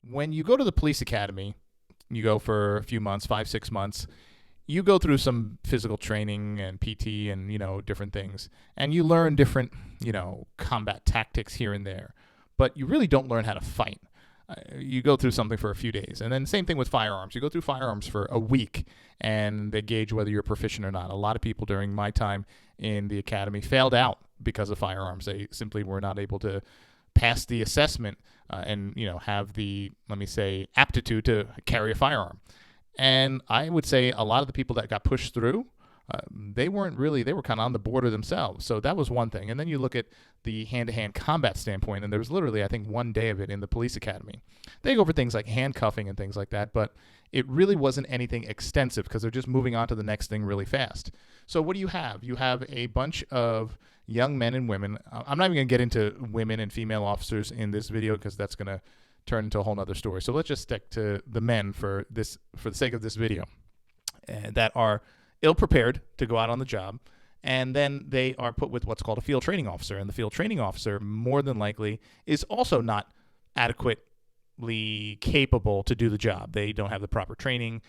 When you go to the police academy, you go for a few months, 5, 6 months. You go through some physical training and PT and different things, and you learn different combat tactics here and there, but you really don't learn how to fight. You go through something for a few days, and then same thing with firearms. You go through firearms for a week, and they gauge whether you're proficient or not. A lot of people during my time in the academy failed out because of firearms. They simply were not able to pass the assessment and have the, let me say, aptitude to carry a firearm. And I would say a lot of the people that got pushed through, they weren't really, they were kind of on the border themselves. So that was one thing. And then you look at the hand-to-hand combat standpoint, and there was literally, I think, one day of it in the police academy. They go over things like handcuffing and things like that, but it really wasn't anything extensive because they're just moving on to the next thing really fast. So what do you have? You have a bunch of young men and women. I'm not even going to get into women and female officers in this video because that's going to turn into a whole nother story. So let's just stick to the men for the sake of this video, that are ill-prepared to go out on the job, and then they are put with what's called a field training officer, and the field training officer more than likely is also not adequately capable to do the job. They don't have the proper training,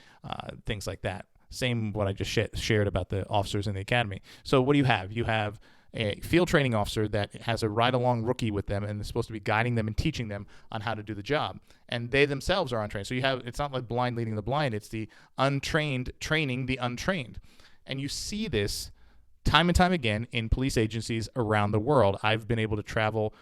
things like that. Same what I just shared about the officers in the academy. So what do you have? You have a field training officer that has a ride-along rookie with them and is supposed to be guiding them and teaching them on how to do the job. And they themselves are untrained. So it's not like blind leading the blind. It's the untrained training the untrained. And you see this time and time again in police agencies around the world. I've been able to travel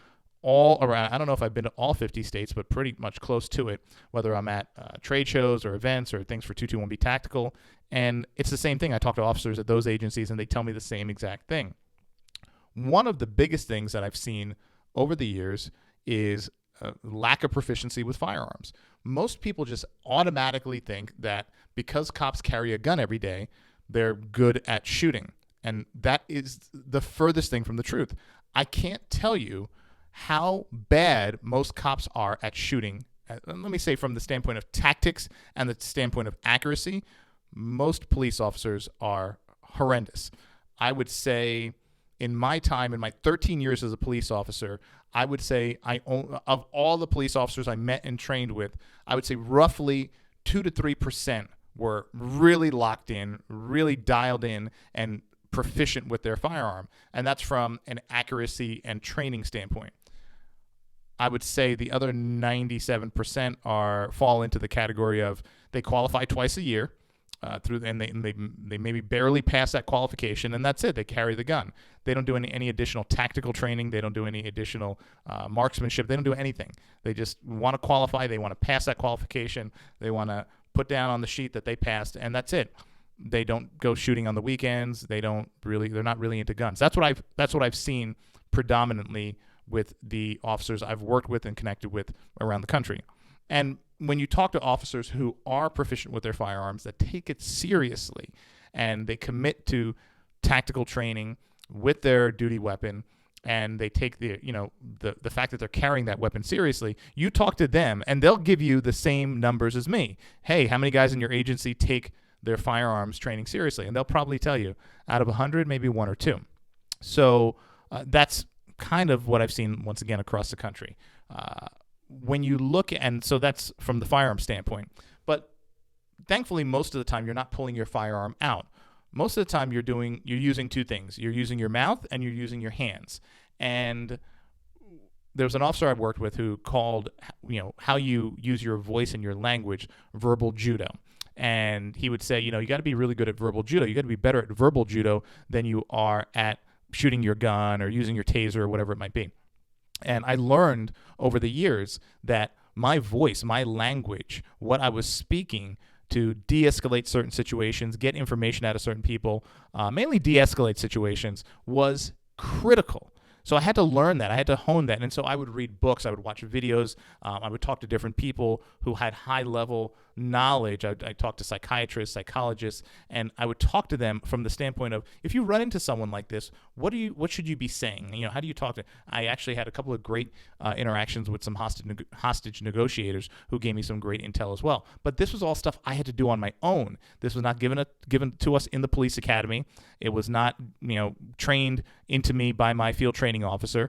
all around. I don't know if I've been to all 50 states, but pretty much close to it, whether I'm at trade shows or events or things for 221B Tactical. And it's the same thing. I talk to officers at those agencies, and they tell me the same exact thing. One of the biggest things that I've seen over the years is lack of proficiency with firearms. Most people just automatically think that because cops carry a gun every day, they're good at shooting. And that is the furthest thing from the truth. I can't tell you how bad most cops are at shooting. Let me say, from the standpoint of tactics and the standpoint of accuracy, most police officers are horrendous. I would say in my time, in my 13 years as a police officer, I would say of all the police officers I met and trained with, I would say roughly 2 to 3% were really locked in, really dialed in, and proficient with their firearm. And that's from an accuracy and training standpoint. I would say the other 97% fall into the category of they qualify twice a year. And they maybe barely pass that qualification, and that's it. They carry the gun. They don't do any additional tactical training. They don't do any additional marksmanship. They don't do anything. They just want to qualify. They want to pass that qualification. They want to put down on the sheet that they passed, and that's it. They don't go shooting on the weekends. They're not really into guns. That's what I've seen predominantly with the officers I've worked with and connected with around the country. And when you talk to officers who are proficient with their firearms, that take it seriously, and they commit to tactical training with their duty weapon, and they take the fact that they're carrying that weapon seriously, you talk to them, and they'll give you the same numbers as me. Hey, how many guys in your agency take their firearms training seriously? And they'll probably tell you, out of 100, maybe 1 or 2. So that's kind of what I've seen, once again, across the country. When you look, and so that's from the firearm standpoint, but thankfully most of the time you're not pulling your firearm out. Most of the time you're using two things. You're using your mouth and you're using your hands. And there was an officer I've worked with who called, how you use your voice and your language verbal judo. And he would say, you got to be really good at verbal judo. You got to be better at verbal judo than you are at shooting your gun or using your taser or whatever it might be. And I learned over the years that my voice, my language, what I was speaking to de-escalate certain situations, get information out of certain people, mainly de-escalate situations, was critical. So I had to learn that. I had to hone that. And so I would read books. I would watch videos. I would talk to different people who had high-level knowledge. I talked to psychiatrists, psychologists, and I would talk to them from the standpoint of, if you run into someone like this, what should you be saying? How do you talk to? I actually had a couple of great interactions with some hostage negotiators who gave me some great intel as well. But this was all stuff I had to do on my own. This was not given to us in the police academy. It was not trained into me by my field training officer.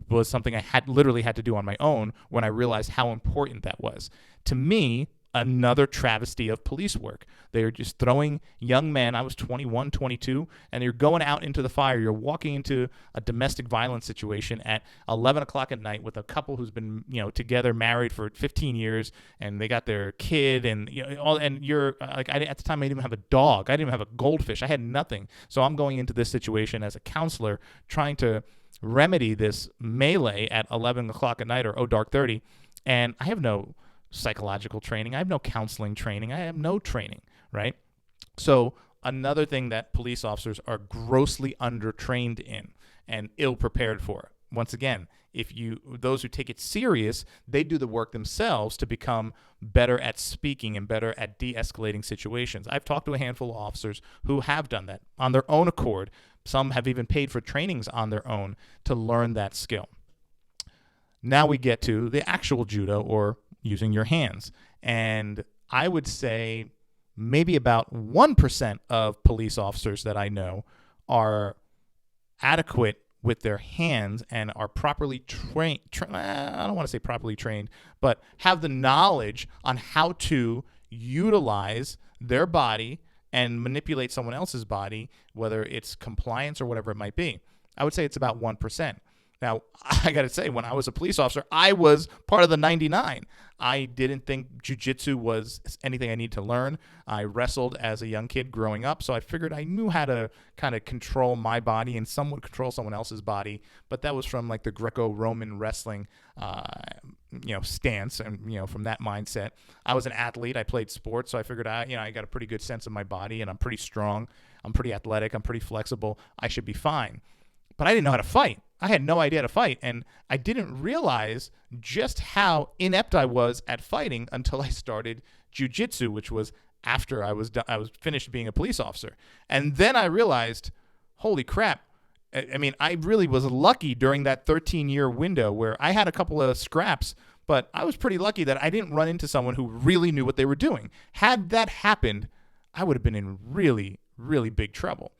was something I had literally had to do on my own when I realized how important that was. To me, another travesty of police work. They're just throwing young men, I was 21, 22, and you're going out into the fire. You're walking into a domestic violence situation at 11 o'clock at night with a couple who's been, together, married for 15 years, and they got their kid, and and you're like, at the time I didn't even have a dog. I didn't even have a goldfish. I had nothing. So I'm going into this situation as a counselor trying to remedy this melee at 11 o'clock at night or dark 30, and I have no psychological training. I have no counseling training. I have no training, right? So another thing that police officers are grossly undertrained in and ill prepared for. Once again, those who take it serious, they do the work themselves to become better at speaking and better at de-escalating situations. I've talked to a handful of officers who have done that on their own accord. Some have even paid for trainings on their own to learn that skill. Now we get to the actual judo, or using your hands. And I would say maybe about 1% of police officers that I know are adequate with their hands and are properly trained. I don't want to say properly trained, but have the knowledge on how to utilize their body and manipulate someone else's body, whether it's compliance or whatever it might be. I would say it's about 1%. Now, I got to say, when I was a police officer, I was part of the 99. I didn't think jiu-jitsu was anything I needed to learn. I wrestled as a young kid growing up, so I figured I knew how to kind of control my body and somewhat control someone else's body. But that was from like the Greco-Roman wrestling, stance, and from that mindset. I was an athlete. I played sports, so I figured I got a pretty good sense of my body, and I'm pretty strong. I'm pretty athletic. I'm pretty flexible. I should be fine. But I didn't know how to fight. I had no idea how to fight, and I didn't realize just how inept I was at fighting until I started jiu-jitsu, which was after I was finished being a police officer. And then I realized, holy crap, I really was lucky during that 13-year window where I had a couple of scraps, but I was pretty lucky that I didn't run into someone who really knew what they were doing. Had that happened, I would have been in really, really big trouble.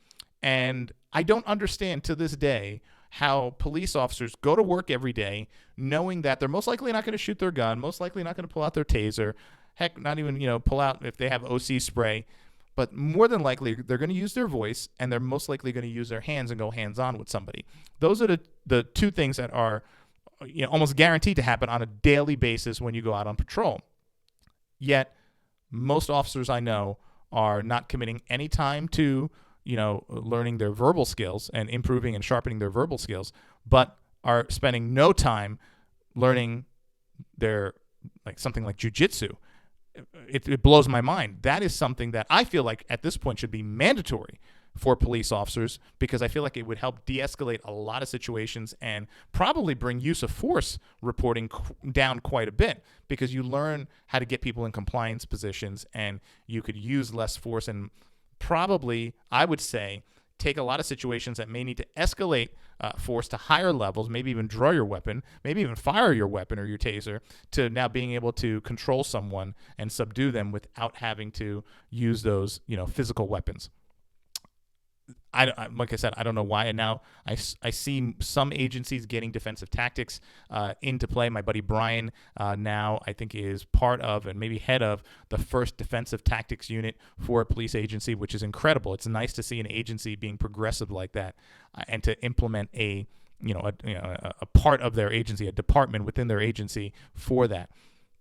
And I don't understand to this day how police officers go to work every day knowing that they're most likely not going to shoot their gun, most likely not going to pull out their taser, heck, not even, pull out if they have OC spray, but more than likely they're going to use their voice, and they're most likely going to use their hands and go hands-on with somebody. Those are the two things that are almost guaranteed to happen on a daily basis when you go out on patrol. Yet most officers I know are not committing any time to learning their verbal skills and improving and sharpening their verbal skills, but are spending no time learning their something like jiu-jitsu. It blows my mind. That is something that I feel like at this point should be mandatory for police officers, because I feel like it would help de-escalate a lot of situations and probably bring use of force reporting down quite a bit, because you learn how to get people in compliance positions and you could use less force and probably, I would say, take a lot of situations that may need to escalate force to higher levels, maybe even draw your weapon, maybe even fire your weapon or your taser, to now being able to control someone and subdue them without having to use those, physical weapons. Like I said, I don't know why. And now I see some agencies getting defensive tactics into play. My buddy Brian now I think is part of and maybe head of the first defensive tactics unit for a police agency, which is incredible. It's nice to see an agency being progressive like that and to implement a part of their agency, a department within their agency for that.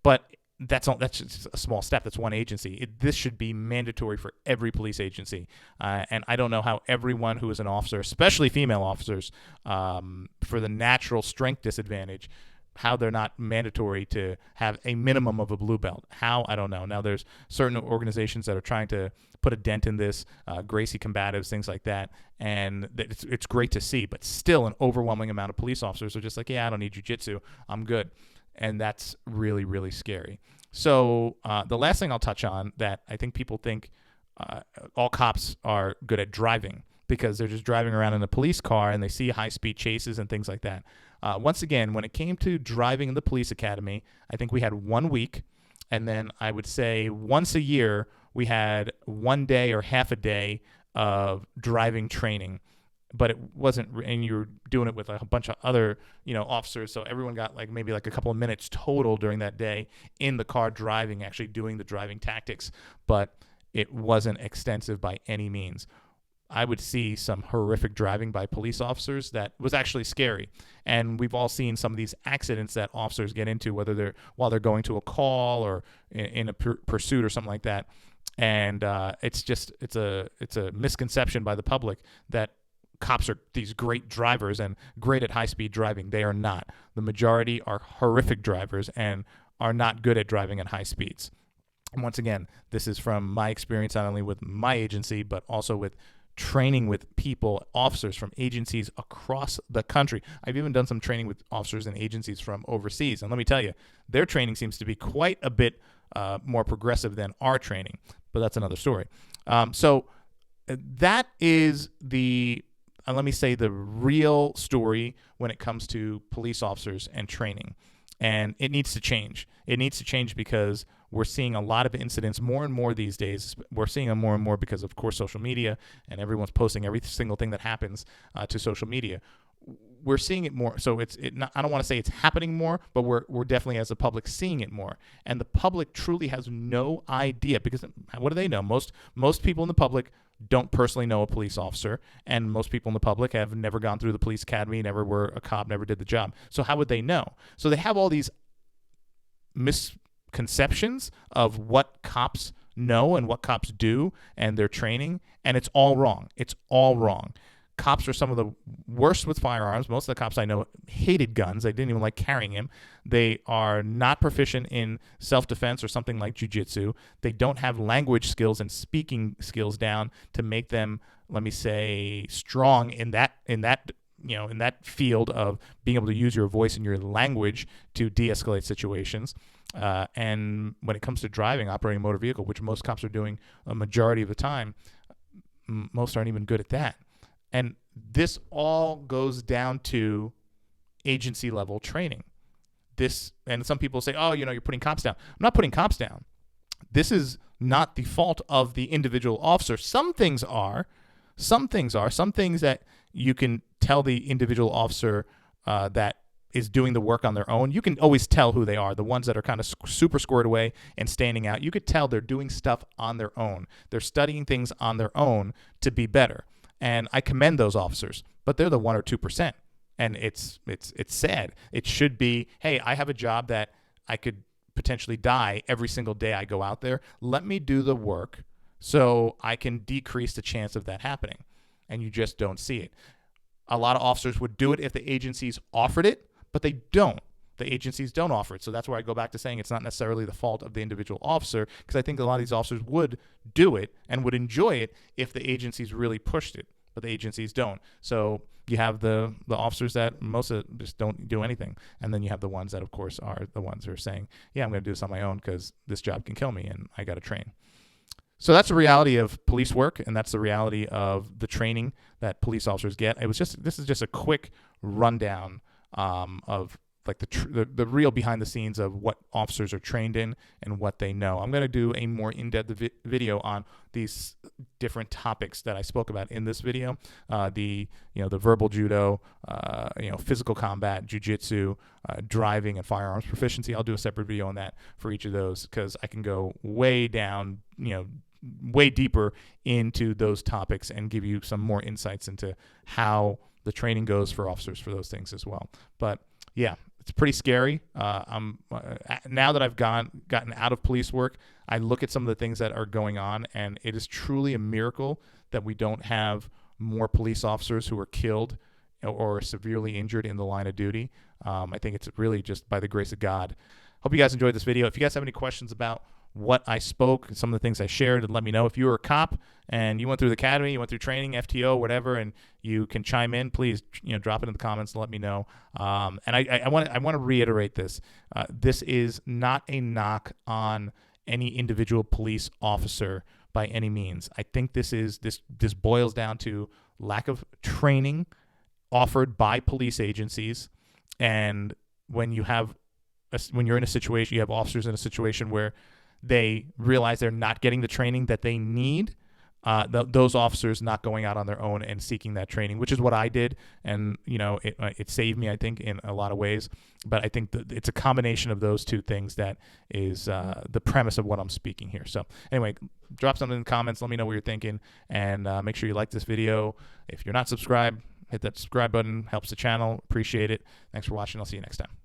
But that's just a small step. That's one agency. This should be mandatory for every police agency. And I don't know how everyone who is an officer, especially female officers, for the natural strength disadvantage, how they're not mandatory to have a minimum of a blue belt. How, I don't know. Now, there's certain organizations that are trying to put a dent in this, Gracie Combatives, things like that, and it's great to see. But still, an overwhelming amount of police officers are just like, yeah, I don't need jiu-jitsu. I'm good. And that's really, really scary. So the last thing I'll touch on that I think people think all cops are good at driving because they're just driving around in a police car and they see high-speed chases and things like that. Once again, when it came to driving in the police academy, I think we had 1 week. And then I would say once a year, we had 1 day or half a day of driving training. but it wasn't, and you were doing it with a bunch of other, officers. So everyone got like maybe like a couple of minutes total during that day in the car driving, actually doing the driving tactics, but it wasn't extensive by any means. I would see some horrific driving by police officers that was actually scary. And we've all seen some of these accidents that officers get into, whether they're while they're going to a call or in a pursuit or something like that. And it's a misconception by the public that cops are these great drivers and great at high speed driving. They are not. The majority are horrific drivers and are not good at driving at high speeds. And once again, this is from my experience, not only with my agency, but also with training with people, officers from agencies across the country. I've even done some training with officers and agencies from overseas. And let me tell you, their training seems to be quite a bit more progressive than our training, but that's another story. So that is let me say, the real story when it comes to police officers and training. And it needs to change. It needs to change because we're seeing a lot of incidents more and more these days. We're seeing them more and more because, of course, social media, and everyone's posting every single thing that happens to social media. We're seeing it more. So I don't want to say it's happening more, but we're definitely, as a public, seeing it more. And the public truly has no idea, because what do they know? Most people in the public don't personally know a police officer, and most people in the public have never gone through the police academy, never were a cop, never did the job. So how would they know? So they have all these misconceptions of what cops know and what cops do and their training, and it's all wrong. It's all wrong. Cops are some of the worst with firearms. Most of the cops I know hated guns. They didn't even like carrying them. They are not proficient in self-defense or something like jiu-jitsu. They don't have language skills and speaking skills down to make them, let me say, strong in that field of being able to use your voice and your language to de-escalate situations. And when it comes to driving, operating a motor vehicle, which most cops are doing a majority of the time, most aren't even good at that. And this all goes down to agency level training. And some people say, oh, you're putting cops down. I'm not putting cops down. This is not the fault of the individual officer. Some things are. Some things that you can tell the individual officer that is doing the work on their own. You can always tell who they are. The ones that are kind of super squared away and standing out, you could tell they're doing stuff on their own. They're studying things on their own to be better. And I commend those officers, but they're the 1 or 2%. And it's sad. It should be, hey, I have a job that I could potentially die every single day I go out there. Let me do the work so I can decrease the chance of that happening. And you just don't see it. A lot of officers would do it if the agencies offered it, but they don't. The agencies don't offer it. So that's where I go back to saying it's not necessarily the fault of the individual officer, because I think a lot of these officers would do it and would enjoy it if the agencies really pushed it, but the agencies don't. So you have the officers that most of just don't do anything. And then you have the ones that, of course, are the ones who are saying, yeah, I'm going to do this on my own because this job can kill me and I got to train. So that's the reality of police work, and that's the reality of the training that police officers get. This is just a quick rundown of like the real behind the scenes of what officers are trained in and what they know. I'm going to do a more in-depth video on these different topics that I spoke about in this video. The verbal judo, physical combat, jiu-jitsu, driving, and firearms proficiency. I'll do a separate video on that for each of those, because I can go way down, way deeper into those topics and give you some more insights into how the training goes for officers for those things as well. But yeah, it's pretty scary. Now that I've gotten out of police work, I look at some of the things that are going on, and it is truly a miracle that we don't have more police officers who are killed or severely injured in the line of duty. I think it's really just by the grace of God. Hope you guys enjoyed this video. If you guys have any questions about what I spoke, some of the things I shared, let me know. If you were a cop and you went through the academy, you went through training, FTO, whatever, and you can chime in, please, drop it in the comments and let me know. And I want to reiterate this. This is not a knock on any individual police officer by any means. I think this boils down to lack of training offered by police agencies. And when you're in a situation, you have officers in a situation where they realize they're not getting the training that they need, those officers not going out on their own and seeking that training, which is what I did, and it saved me, I think, in a lot of ways. But I think that it's a combination of those two things that is the premise of what I'm speaking here. So anyway, drop something in the comments. Let me know what you're thinking, and make sure you like this video. If you're not subscribed, hit that subscribe button. Helps the channel. Appreciate it. Thanks for watching. I'll see you next time.